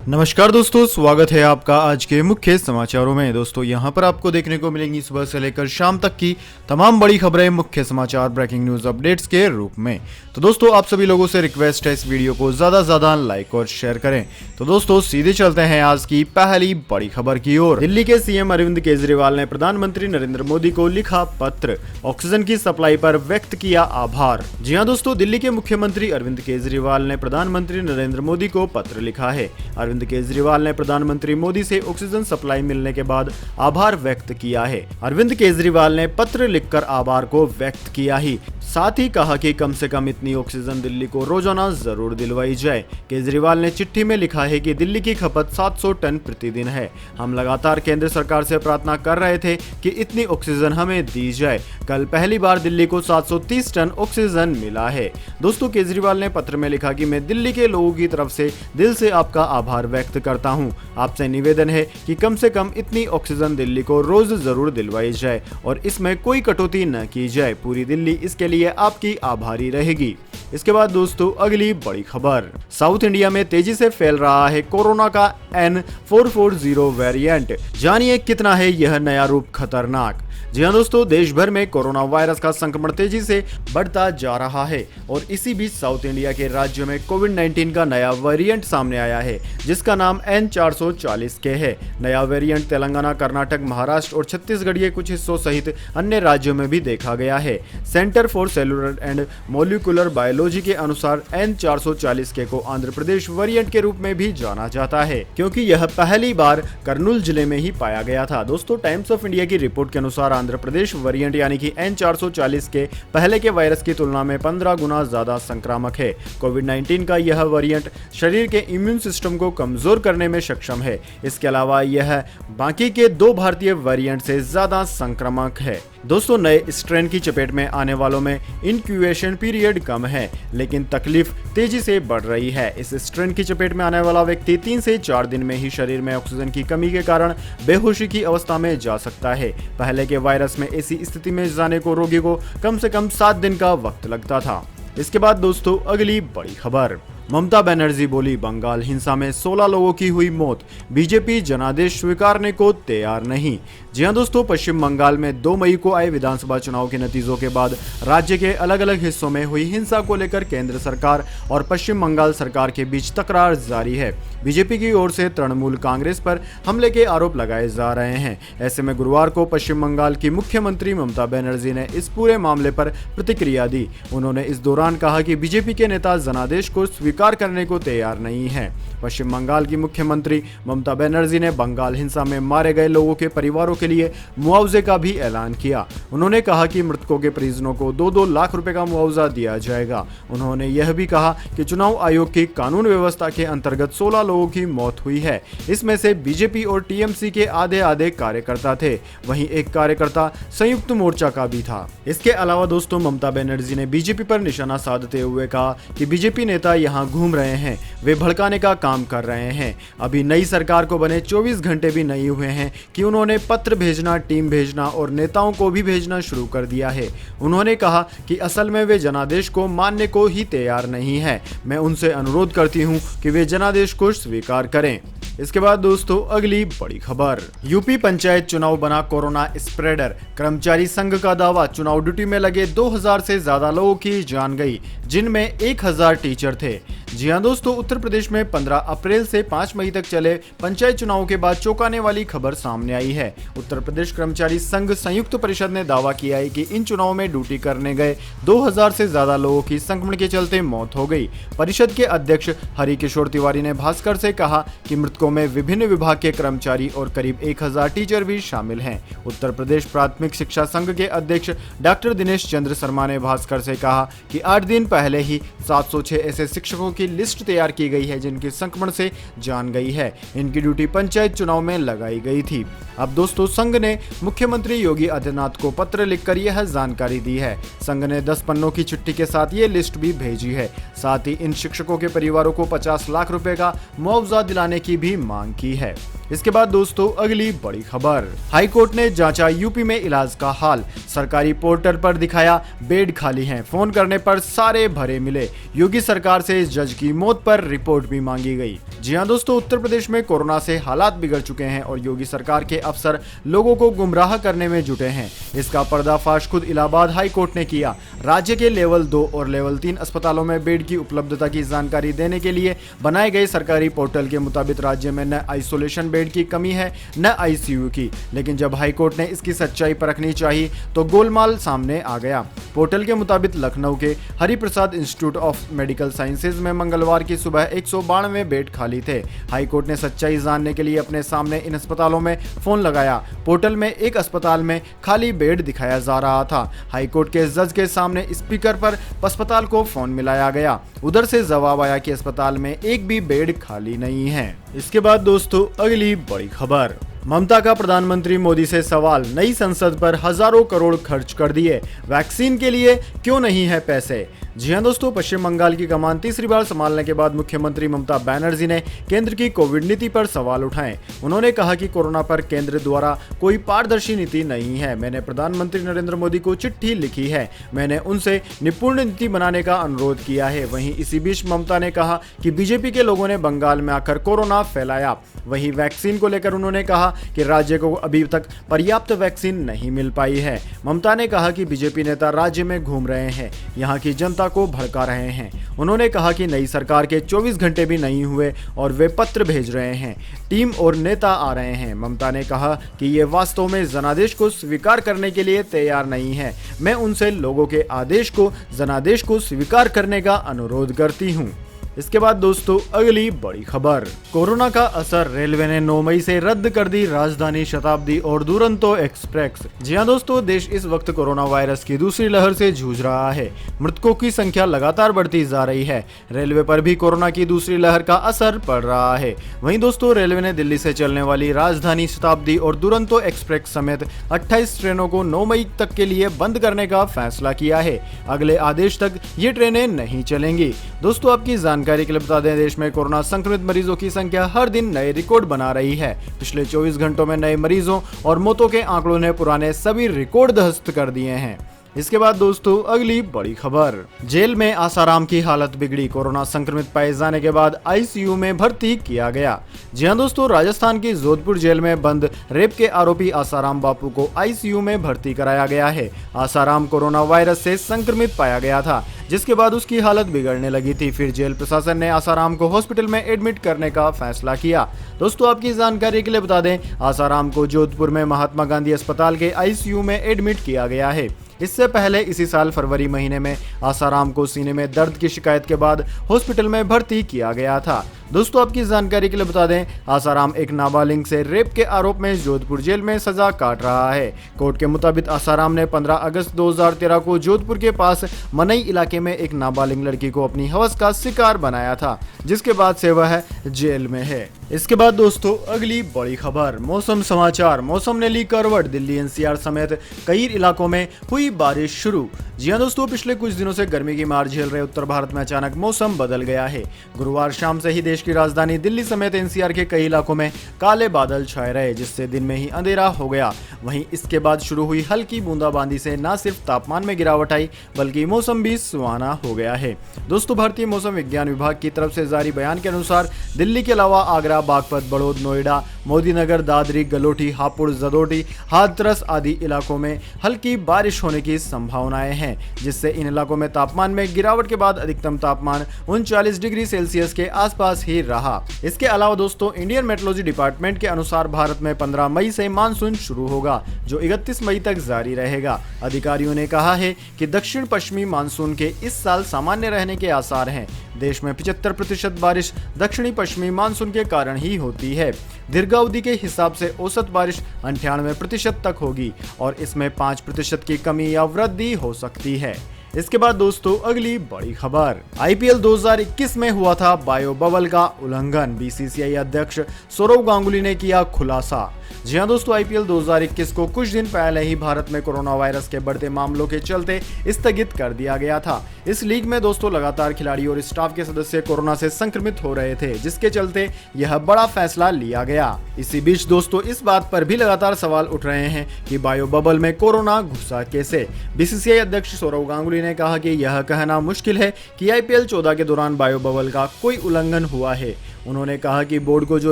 नमस्कार दोस्तों, स्वागत है आपका आज के मुख्य समाचारों में। दोस्तों यहाँ पर आपको देखने को मिलेंगी सुबह से लेकर शाम तक की तमाम बड़ी खबरें मुख्य समाचार ब्रेकिंग न्यूज अपडेट्स के रूप में। तो दोस्तों आप सभी लोगों से रिक्वेस्ट है इस वीडियो को ज्यादा से ज्यादा लाइक और शेयर करें। तो दोस्तों सीधे चलते हैं आज की पहली बड़ी खबर की ओर। दिल्ली के सीएम अरविंद केजरीवाल ने प्रधानमंत्री नरेंद्र मोदी को लिखा पत्र, ऑक्सीजन की सप्लाई पर व्यक्त किया आभार। जी हाँ दोस्तों, दिल्ली के मुख्यमंत्री अरविंद केजरीवाल ने प्रधानमंत्री नरेंद्र मोदी को पत्र लिखा है। अरविंद केजरीवाल ने प्रधानमंत्री मोदी से ऑक्सीजन सप्लाई मिलने के बाद आभार व्यक्त किया है। अरविंद केजरीवाल ने पत्र लिखकर आभार को व्यक्त किया ही साथ ही कहा कि कम से कम इतनी ऑक्सीजन दिल्ली को रोजाना जरूर दिलवाई जाए। केजरीवाल ने चिट्ठी में लिखा है कि दिल्ली की खपत 700 टन प्रतिदिन है। हम लगातार केंद्र सरकार से प्रार्थना कर रहे थे कि इतनी ऑक्सीजन हमें दी जाए। कल पहली बार दिल्ली को 730 टन ऑक्सीजन मिला है। दोस्तों केजरीवाल ने पत्र में लिखा कि मैं दिल्ली के लोगों की तरफ से दिल से आपका आभार व्यक्त करता हूं। आपसे निवेदन है कि कम से कम इतनी ऑक्सीजन दिल्ली को रोज जरूर दिलवाई जाए और इसमें कोई कटौती न की जाए। पूरी दिल्ली इसके लिए आपकी आभारी रहेगी। इसके बाद दोस्तों अगली बड़ी खबर, साउथ इंडिया में तेजी से फैल रहा है कोरोना का N440 वेरिएंट। जानिए कितना है यह नया रूप खतरनाक। जी हाँ दोस्तों, देश भर में कोरोना वायरस का संक्रमण तेजी से बढ़ता जा रहा है और इसी बीच साउथ इंडिया के राज्यों में कोविड-19 का नया वेरिएंट सामने आया है जिसका नाम N440 के है। नया वेरिएंट तेलंगाना, कर्नाटक, महाराष्ट्र और छत्तीसगढ़ के कुछ हिस्सों सहित अन्य राज्यों में भी देखा गया है। Centre for cellular and molecular biology के अनुसार N440 के को आंध्र प्रदेश वेरिएंट के रूप में भी जाना जाता है क्योंकि यह पहली बार कर्नूल जिले में ही पाया गया था। दोस्तों टाइम्स ऑफ इंडिया की रिपोर्ट के अनुसार आंध्र प्रदेश वेरिएंट यानी कि N440 के पहले के वायरस की तुलना में 15 गुना ज्यादा संक्रामक है। कोविड-19 का यह वेरिएंट शरीर के इम्यून सिस्टम को कमजोर करने में सक्षम है। इसके अलावा यह बाकी के 2 भारतीय वेरिएंट से ज्यादा संक्रामक है। दोस्तों नए स्ट्रेन की चपेट में आने वालों में इंक्यूबेशन पीरियड कम है लेकिन तकलीफ तेजी से बढ़ रही है। इस स्ट्रेन की चपेट में आने वाला व्यक्ति 3 से 4 दिन में ही शरीर में ऑक्सीजन की कमी के कारण बेहोशी की अवस्था में जा सकता है। पहले के वायरस में ऐसी स्थिति में जाने को रोगी को कम से कम 7 दिन का वक्त लगता था। इसके बाद दोस्तों अगली बड़ी खबर, ममता बनर्जी बोली बंगाल हिंसा में 16 लोगों की हुई मौत, बीजेपी जनादेश स्वीकारने को तैयार नहीं। जी हां दोस्तों, पश्चिम बंगाल में 2 मई को आए विधानसभा चुनाव के नतीजों के बाद राज्य के अलग अलग हिस्सों में हुई हिंसा को लेकर केंद्र सरकार और पश्चिम बंगाल सरकार के बीच तकरार जारी है। बीजेपी की ओर से तृणमूल कांग्रेस पर हमले के आरोप लगाए जा रहे हैं। ऐसे में गुरुवार को पश्चिम बंगाल की मुख्यमंत्री ममता बनर्जी ने इस पूरे मामले पर प्रतिक्रिया दी। उन्होंने इस दौरान कहा कि बीजेपी के नेता जनादेश को स्वीकार करने को तैयार नहीं है। पश्चिम बंगाल की मुख्यमंत्री ममता बनर्जी ने बंगाल हिंसा में मारे गए लोगों के परिवारों के लिए मुआवजे का भी ऐलान किया। उन्होंने कहा कि मृतकों के परिजनों को 2-2 लाख रुपए का मुआवजा दिया जाएगा। उन्होंने यह भी कहा कि चुनाव आयोग की कानून व्यवस्था के अंतर्गत 16 लोगों की मौत हुई है। इसमें से बीजेपी और टीएमसी के आधे कार्यकर्ता थे, वहीं एक कार्यकर्ता संयुक्त मोर्चा का भी था। इसके अलावा दोस्तों ममता बनर्जी ने बीजेपी पर निशाना साधते हुए कहा कि बीजेपी नेता यहाँ घूम रहे हैं, वे भड़काने का काम कर रहे हैं। अभी नई सरकार को बने 24 घंटे भी नहीं हुए हैं कि उन्होंने पत्र भेजना, टीम भेजना और नेताओं को भी भेजना शुरू कर दिया है। उन्होंने कहा कि असल में वे जनादेश को मानने को ही तैयार नहीं है। मैं उनसे अनुरोध करती हूं कि वे जनादेश को स्वीकार करें। इसके बाद दोस्तों अगली बड़ी खबर, यूपी पंचायत चुनाव बना कोरोना स्प्रेडर, कर्मचारी संघ का दावा, चुनाव ड्यूटी में लगे 2000 से ज्यादा लोगों की जान गई जिनमें 1000 टीचर थे। जी हां दोस्तों, उत्तर प्रदेश में 15 अप्रैल से 5 मई तक चले पंचायत चुनाव के बाद चौंकाने वाली खबर सामने आई है। उत्तर प्रदेश कर्मचारी संघ संयुक्त परिषद ने दावा किया है कि इन चुनाव में ड्यूटी करने गए 2000 से ज्यादा लोगों की संक्रमण के चलते मौत हो गई। परिषद के अध्यक्ष हरिकिशोर तिवारी ने भास्कर से कहा कि मृतकों में विभिन्न विभाग के कर्मचारी और करीब 1000 टीचर भी शामिल हैं। उत्तर प्रदेश प्राथमिक शिक्षा संघ के अध्यक्ष डॉक्टर दिनेश चंद्र शर्मा ने भास्कर से कहा कि 8 दिन पहले ही 706 ऐसे शिक्षकों की लिस्ट तैयार की गई है जिनकी संक्रमण से जान गई है। इनकी ड्यूटी पंचायत चुनाव में लगाई गई थी। अब दोस्तों संघ ने मुख्यमंत्री योगी आदित्यनाथ को पत्र लिखकर यह जानकारी दी है। संघ ने 10 पन्नों की चिट्ठी के साथ ये लिस्ट भी भेजी है। साथ ही इन शिक्षकों के परिवारों को 50 लाख रुपए का मुआवजा दिलाने की भी मांग की है। इसके बाद दोस्तों अगली बड़ी खबर, हाई कोर्ट ने जांचा यूपी में इलाज का हाल, सरकारी पोर्टल पर दिखाया बेड खाली हैं, फोन करने पर सारे भरे मिले, योगी सरकार से इस जज की मौत पर रिपोर्ट भी मांगी गई। जी हां दोस्तों, उत्तर प्रदेश में कोरोना से हालात बिगड़ चुके हैं और योगी सरकार के अफसर लोगों को गुमराह करने में जुटे हैं। इसका पर्दाफाश खुद इलाहाबाद हाई कोर्ट ने किया। राज्य के लेवल 2 और लेवल 3 अस्पतालों में बेड की उपलब्धता की जानकारी देने के लिए बनाए गए सरकारी पोर्टल के मुताबिक राज्य में न आइसोलेशन बेड की कमी है न आईसीयू की, लेकिन जब हाई कोर्ट ने इसकी सच्चाई परखनी चाहिए तो गोलमाल सामने आ गया। पोर्टल के मुताबिक लखनऊ के Hariprasad institute of medical sciences में मंगलवार की सुबह 192 बेड खाली थे। हाई कोर्ट ने सच्चाई जानने के लिए अपने सामने इन अस्पतालों में फोन लगाया। पोर्टल में एक अस्पताल में खाली बेड दिखाया जा रहा था। हाई कोर्ट के जज के सामने स्पीकर पर अस्पताल को फोन मिलाया गया। उधर से जवाब आया कि अस्पताल में एक भी बेड खाली नहीं है। इसके बाद दोस्तों अगली बड़ी खबर, ममता का प्रधानमंत्री मोदी से सवाल, नई संसद पर हजारों करोड़ खर्च कर दिए, वैक्सीन के लिए क्यों नहीं है पैसे। जी हां दोस्तों, पश्चिम बंगाल की कमान तीसरी बार संभालने के बाद मुख्यमंत्री ममता बनर्जी ने केंद्र की कोविड नीति पर सवाल उठाए। उन्होंने कहा कि कोरोना पर केंद्र द्वारा कोई पारदर्शी नीति नहीं है। मैंने प्रधानमंत्री नरेंद्र मोदी को चिट्ठी लिखी है, मैंने उनसे निपुण नीति बनाने का अनुरोध किया है। वहीं इसी बीच ममता ने कहा कि बीजेपी के लोगों ने बंगाल में आकर कोरोना फैलाया। वहीं वैक्सीन को लेकर उन्होंने कहा कि राज्य को अभी तक पर्याप्त वैक्सीन नहीं मिल पाई है। ममता ने कहा कि बीजेपी नेता राज्य में घूम रहे हैं, यहां की जनता को भड़का रहे हैं। उन्होंने कहा कि नई सरकार के 24 घंटे भी नहीं हुए और वे पत्र भेज रहे हैं, टीम और नेता आ रहे हैं। ममता ने कहा कि ये वास्तव में जनादेश को स्वीकार करने के लिए तैयार नहीं है। मैं उनसे लोगों के आदेश को जनादेश को स्वीकार करने का अनुरोध करती हूँ। इसके बाद दोस्तों अगली बड़ी खबर, कोरोना का असर, रेलवे ने 9 मई से रद्द कर दी राजधानी शताब्दी और दुरंतो एक्सप्रेस। जी हां दोस्तों, देश इस वक्त कोरोना वायरस की दूसरी लहर से जूझ रहा है। मृतकों की संख्या लगातार बढ़ती जा रही है। रेलवे पर भी कोरोना की दूसरी लहर का असर पड़ रहा है। वहीं दोस्तों रेलवे ने दिल्ली से चलने वाली राजधानी शताब्दी और दुरंतो एक्सप्रेस समेत 28 ट्रेनों को 9 मई तक के लिए बंद करने का फैसला किया है। अगले आदेश तक ये ट्रेनें नहीं चलेंगी। दोस्तों आपकी जानकारी के लिए बता दें, देश में कोरोना संक्रमित मरीजों की संख्या हर दिन नए रिकॉर्ड बना रही है। पिछले 24 घंटों में नए मरीजों और मौतों के आंकड़ों ने पुराने सभी रिकॉर्ड ध्वस्त कर दिए हैं। इसके बाद दोस्तों अगली बड़ी खबर, जेल में आसाराम की हालत बिगड़ी, कोरोना संक्रमित पाए जाने के बाद आईसीयू में भर्ती किया गया। जी हां दोस्तों, राजस्थान की जोधपुर जेल में बंद रेप के आरोपी आसाराम बापू को आईसीयू में भर्ती कराया गया है। आसाराम कोरोना वायरस से संक्रमित पाया गया था, जिसके बाद उसकी हालत बिगड़ने लगी थी। फिर जेल प्रशासन ने आसाराम को हॉस्पिटल में एडमिट करने का फैसला किया। दोस्तों आपकी जानकारी के लिए बता दें, आसाराम को जोधपुर में महात्मा गांधी अस्पताल के आईसीयू में एडमिट किया गया है। इससे पहले इसी साल फरवरी महीने में आसाराम को सीने में दर्द की शिकायत के बाद हॉस्पिटल में भर्ती किया गया था। दोस्तों आपकी जानकारी के लिए बता दें, आसाराम एक नाबालिग से रेप के आरोप में जोधपुर जेल में सजा काट रहा है। कोर्ट के मुताबिक आसाराम ने 15 अगस्त 2013 को जोधपुर के पास मनई इलाके में एक नाबालिग लड़की को अपनी हवस का शिकार बनाया था, जिसके बाद से वह जेल में है। इसके बाद दोस्तों अगली बड़ी खबर, मौसम समाचार, मौसम ने ली करवट, दिल्ली एनसीआर समेत कई इलाकों में हुई बारिश शुरू। जी हां दोस्तों, पिछले कुछ दिनों से गर्मी की मार झेल रहे उत्तर भारत में अचानक मौसम बदल गया है। गुरुवार शाम से ही देश की राजधानी दिल्ली समेत एनसीआर के कई इलाकों में काले बादल छाए रहे, जिससे दिन में ही अंधेरा हो गया। वहीं इसके बाद शुरू हुई हल्की बूंदाबांदी से न सिर्फ तापमान में गिरावट आई, बल्कि मौसम भी सुहाना हो गया है। दोस्तों भारतीय मौसम विज्ञान विभाग की तरफ से जारी बयान के अनुसार दिल्ली के अलावा आगरा, बागपत, बड़ौद, नोएडा, मोदीनगर, दादरी, गलोटी, हापुड़, जदोटी, हाथरस आदि इलाकों में हल्की बारिश होने की संभावनाएं हैं, जिससे इन इलाकों में तापमान में गिरावट के बाद अधिकतम तापमान 39 डिग्री सेल्सियस के आसपास ही रहा। इसके अलावा दोस्तों इंडियन मेट्रोलॉजी डिपार्टमेंट के अनुसार भारत में 15 मई से मानसून शुरू होगा, जो 31 मई तक जारी रहेगा। अधिकारियों ने कहा है कि दक्षिण पश्चिमी मानसून के इस साल सामान्य रहने के आसार हैं। देश में 75% बारिश दक्षिणी पश्चिमी मानसून के कारण ही होती है। दीर्घावधि के हिसाब से औसत बारिश 98% तक होगी और इसमें 5% की कमी या वृद्धि हो सकती है। इसके बाद दोस्तों अगली बड़ी खबर, आईपीएल 2021 में हुआ था बायो बबल का उल्लंघन, बीसीसीआई अध्यक्ष सौरव गांगुली ने किया खुलासा। जी हां दोस्तों, आईपीएल 2021 को कुछ दिन पहले ही भारत में कोरोना वायरस के बढ़ते मामलों के चलते स्थगित कर दिया गया था। इस लीग में दोस्तों लगातार खिलाड़ी और स्टाफ के सदस्य कोरोना से संक्रमित हो रहे थे, जिसके चलते यह बड़ा फैसला लिया गया। इसी बीच दोस्तों इस बात पर भी लगातार सवाल उठ रहे हैं कि बायो बबल में कोरोना घुसा कैसे। बीसीसीआई अध्यक्ष सौरव गांगुली ने कहा कि यह कहना मुश्किल है कि आईपीएल 14 के दौरान बायो बबल का कोई उल्लंघन हुआ है। उन्होंने कहा कि बोर्ड को जो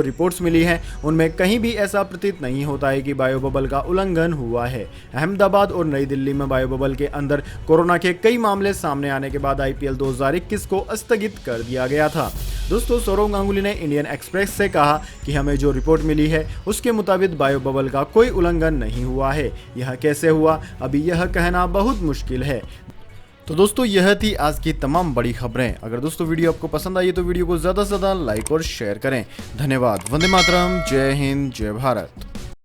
रिपोर्ट्स मिली हैं उनमें कहीं भी ऐसा प्रतीत नहीं होता है कि बायो बबल का उल्लंघन हुआ है। अहमदाबाद और नई दिल्ली में बायो बबल के अंदर कोरोना के कई मामले सामने आने के बाद आईपीएल 2021 को स्थगित कर दिया गया था। दोस्तों सौरव गांगुली ने इंडियन एक्सप्रेस से कहा कि हमें जो रिपोर्ट मिली है उसके मुताबिक बायो बबल का कोई उल्लंघन नहीं हुआ है। यह कैसे हुआ, अभी यह कहना बहुत मुश्किल है। तो दोस्तों यह थी आज की तमाम बड़ी खबरें। अगर दोस्तों वीडियो आपको पसंद आई तो वीडियो को ज़्यादा से ज़्यादा लाइक और शेयर करें। धन्यवाद। वंदे मातरम। जय हिंद, जय भारत।